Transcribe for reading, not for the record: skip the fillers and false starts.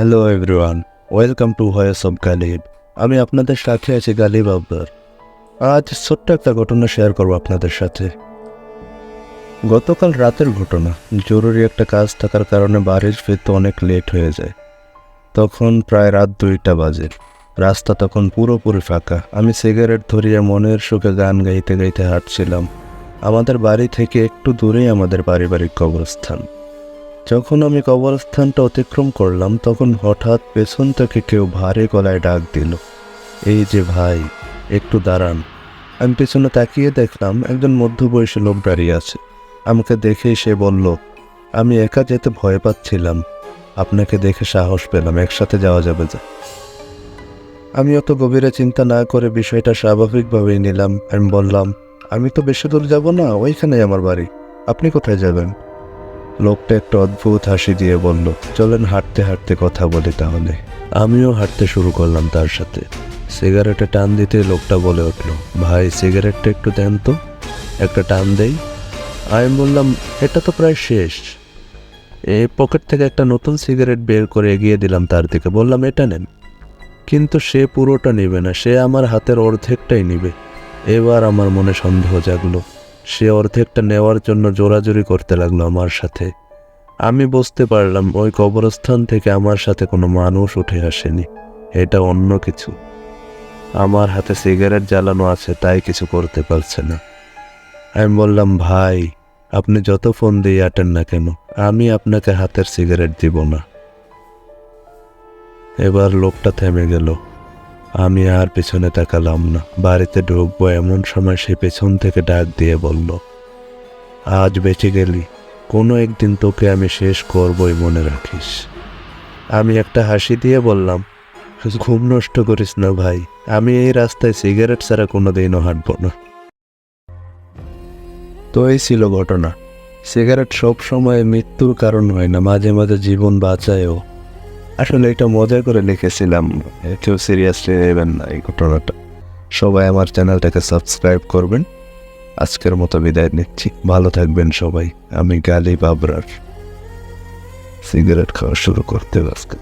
Hello everyone, welcome to voice of Ghalib. আমি আপনাদের সাথে আছি গালিব আবরার। আজ ছোট্ট একটা ঘটনা শেয়ার করবো আপনাদের সাথে। গতকাল রাতের ঘটনা। জরুরি একটা কাজ থাকার কারণে বাড়ির ফিরতে অনেক লেট হয়ে যায়। তখন প্রায় রাত 2টা বাজে। রাস্তা তখন পুরোপুরি ফাঁকা। আমি সিগারেট ধরিয়ে মনের সুখে গান গাইতে গাইতে হাঁটছিলাম। আমাদের বাড়ি থেকে একটু দূরেই আমাদের পারিবারিক কবরস্থান। যখন আমি কবরস্থানটা অতিক্রম করলাম তখন হঠাৎ পেছন থেকে কেউ ভারী গলায় ডাক দিল, এই যে ভাই, একটু দাঁড়ান। আমি পেছনে তাকিয়ে দেখলাম একজন মধ্যবয়সী লোক দাঁড়িয়ে আছে। আমাকে দেখেই সে বলল, আমি একা যেতে ভয় পাচ্ছিলাম, আপনাকে দেখে সাহস পেলাম, একসাথে যাওয়া যাবে যা। আমি অত গভীরে চিন্তা না করে বিষয়টা স্বাভাবিকভাবেই নিলাম। আমি বললাম, আমি তো বেশি দূর যাব না, ওইখানেই আমার বাড়ি, আপনি কোথায় যাবেন? লোকটা একটা অদ্ভুত হাসি দিয়ে বলল, চলেন হাঁটতে হাঁটতে কথা বলি তাহলে। আমিও হাঁটতে শুরু করলাম তার সাথে। সিগারেটে টান দিতে লোকটা বলে উঠল, ভাই সিগারেটটা একটু দেন তো, একটা টান দেই। আমি বললাম, এটা তো প্রায় শেষ। এই পকেট থেকে একটা নতুন সিগারেট বের করে এগিয়ে দিলাম তার দিকে, বললাম এটা নেন। কিন্তু সে পুরোটা নেবে না, সে আমার হাতের অর্ধেকটাই নিবে। এবার আমার মনে সন্দেহ জাগলো। সে অর্ধেকটা নেওয়ার জন্য জোরাজুরি করতে লাগলো আমার সাথে। আমি বুঝতে পারলাম ওই কবরস্থান থেকে আমার সাথে কোনো মানুষ উঠে আসেনি, এটা অন্য কিছু। আমার হাতে সিগারেট জ্বালানো আছে তাই কিছু করতে পারছে না। আমি বললাম, ভাই আপনি যত ফোন দিয়ে আটেন না কেন, আমি আপনাকে হাতের সিগারেট দিব না। এবার লোকটা থেমে গেল। আমি আর পেছনে তাকালাম না। বাড়িতে ঢুকবো এমন সময় সে পেছন থেকে ডাক দিয়ে বলল, আজ বেঁচে গেলি, কোনো একদিন তোকে আমি শেষ করবই, মনে রাখিস। আমি একটা হাসি দিয়ে বললাম, ঘুম নষ্ট করিস না ভাই, আমি এই রাস্তায় সিগারেট ছাড়া কোনোদিনও হাঁটবো না। তো এই ছিল ঘটনা। সিগারেট সব সময় মৃত্যুর কারণ হয় না, মাঝে মাঝে জীবন বাঁচায়ও। আসলে এটা মজা করে লিখেছিলাম, কেউ সিরিয়াসলি নেবেন না এই ঘটনাটা। সবাই আমার চ্যানেলটাকে সাবস্ক্রাইব করবেন। আজকের মতো বিদায় নিচ্ছি, ভালো থাকবেন সবাই। আমি গালিব আবরার। সিগারেট খাওয়া শুরু করতে আজকে।